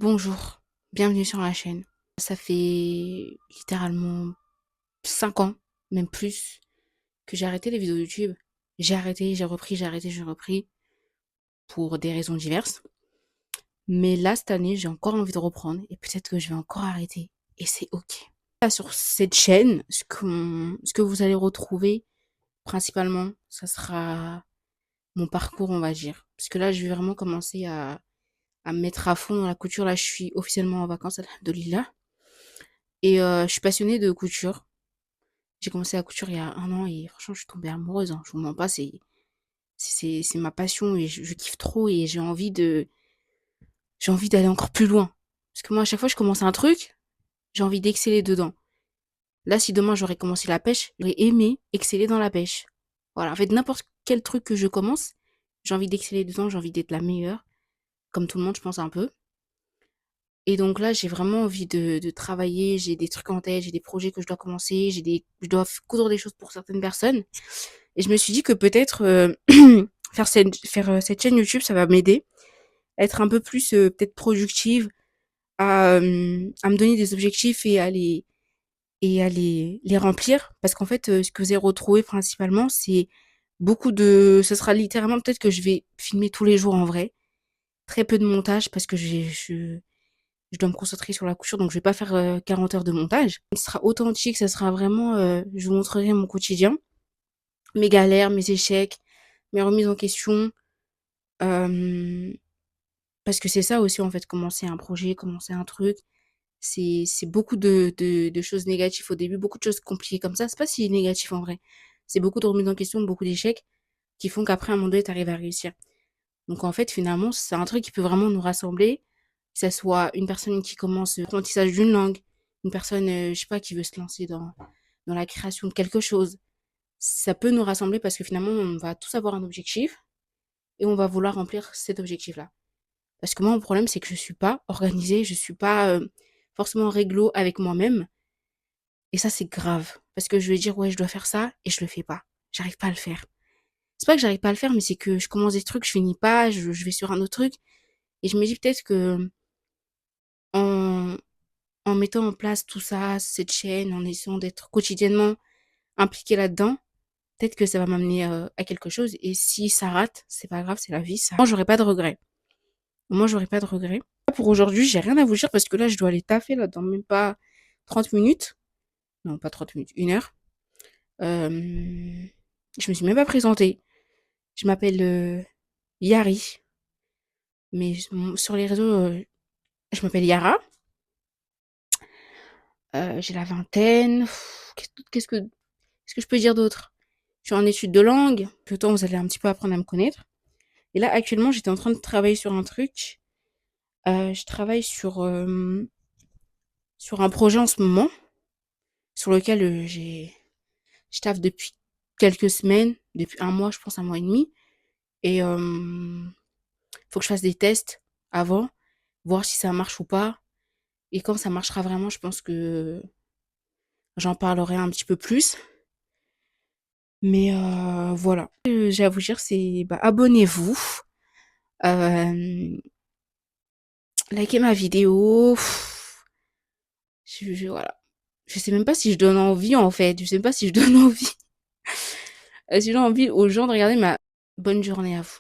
Bonjour, bienvenue sur la chaîne. Ça fait littéralement 5 ans, même plus, que j'ai arrêté les vidéos YouTube. J'ai arrêté, j'ai repris, j'ai arrêté, j'ai repris, pour des raisons diverses. Mais là, cette année, j'ai encore envie de reprendre et peut-être que je vais encore arrêter. Et c'est ok. Là, sur cette chaîne, ce que vous allez retrouver, principalement, ça sera mon parcours, on va dire. Parce que là, je vais vraiment commencer à me mettre à fond dans la couture. Là, je suis officiellement en vacances, alhamdoulilah. Et je suis passionnée de couture. J'ai commencé la couture il y a 1 an et franchement, je suis tombée amoureuse, hein. Je vous mens pas, c'est ma passion et je kiffe trop et j'ai envie d'aller encore plus loin. Parce que moi, à chaque fois que je commence un truc, j'ai envie d'exceller dedans. Là, si demain j'aurais commencé la pêche, j'aurais aimé exceller dans la pêche. Voilà, en fait, n'importe quel truc que je commence, j'ai envie d'exceller dedans, j'ai envie d'être la meilleure, comme tout le monde, je pense un peu. Et donc là, j'ai vraiment envie de travailler, j'ai des trucs en tête, j'ai des projets que je dois commencer, je dois coudre des choses pour certaines personnes. Et je me suis dit que peut-être faire cette chaîne YouTube, ça va m'aider à être un peu plus peut-être productive, à me donner des objectifs et à les remplir. Parce qu'en fait, ce que vous avez retrouvé principalement, c'est ce sera littéralement peut-être que je vais filmer tous les jours en vrai. Très peu de montage parce que je dois me concentrer sur la couture, donc je vais pas faire 40 heures de montage. Ce sera authentique, ça sera vraiment, je vous montrerai mon quotidien, mes galères, mes échecs, mes remises en question, euh, parce que c'est ça aussi en fait, commencer un projet, commencer un truc, c'est beaucoup de choses négatives au début, beaucoup de choses compliquées comme ça, c'est pas si négatif en vrai. C'est beaucoup de remises en question, beaucoup d'échecs qui font qu'après, à un moment donné, t'arrives à réussir. Donc en fait, finalement, c'est un truc qui peut vraiment nous rassembler, que ça soit une personne qui commence l'apprentissage d'une langue, une personne, je sais pas, qui veut se lancer dans la création de quelque chose. Ça peut nous rassembler parce que finalement, on va tous avoir un objectif et on va vouloir remplir cet objectif-là. Parce que moi, mon problème, c'est que je suis pas organisée, je suis pas forcément réglo avec moi-même. Et ça, c'est grave. Parce que je vais dire, ouais, je dois faire ça et je le fais pas. J'arrive pas à le faire. C'est pas que j'arrive pas à le faire, mais c'est que je commence des trucs, je finis pas, je vais sur un autre truc. Et je me dis peut-être que en, en mettant en place tout ça, cette chaîne, en essayant d'être quotidiennement impliquée là-dedans, peut-être que ça va m'amener à quelque chose. Et si ça rate, c'est pas grave, c'est la vie. Ça. Moi, j'aurais pas de regrets. Moi, j'aurais pas de regrets. Pour aujourd'hui, j'ai rien à vous dire parce que là, je dois aller taffer là dans même pas 30 minutes. Non, pas 30 minutes, 1 heure. Je me suis même pas présentée. Je m'appelle Yari, mais sur les réseaux, je m'appelle Yara. J'ai la vingtaine. Qu'est-ce que je peux dire d'autre? Je suis en études de langue. Peu de temps, vous allez un petit peu apprendre à me connaître. Et là, actuellement, j'étais en train de travailler sur un truc. Je travaille sur un projet en ce moment, sur lequel je taffe depuis quelques semaines, depuis 1 mois, je pense 1 mois et demi. Et faut que je fasse des tests avant, voir si ça marche ou pas. Et quand ça marchera vraiment, je pense que j'en parlerai un petit peu plus. Mais voilà. J'ai à vous dire, c'est bah, abonnez-vous, euh, likez ma vidéo. Voilà. Je sais même pas si je donne envie en fait. Je sais même pas si je donne envie, si je donne envie aux gens de regarder ma bonne journée à vous.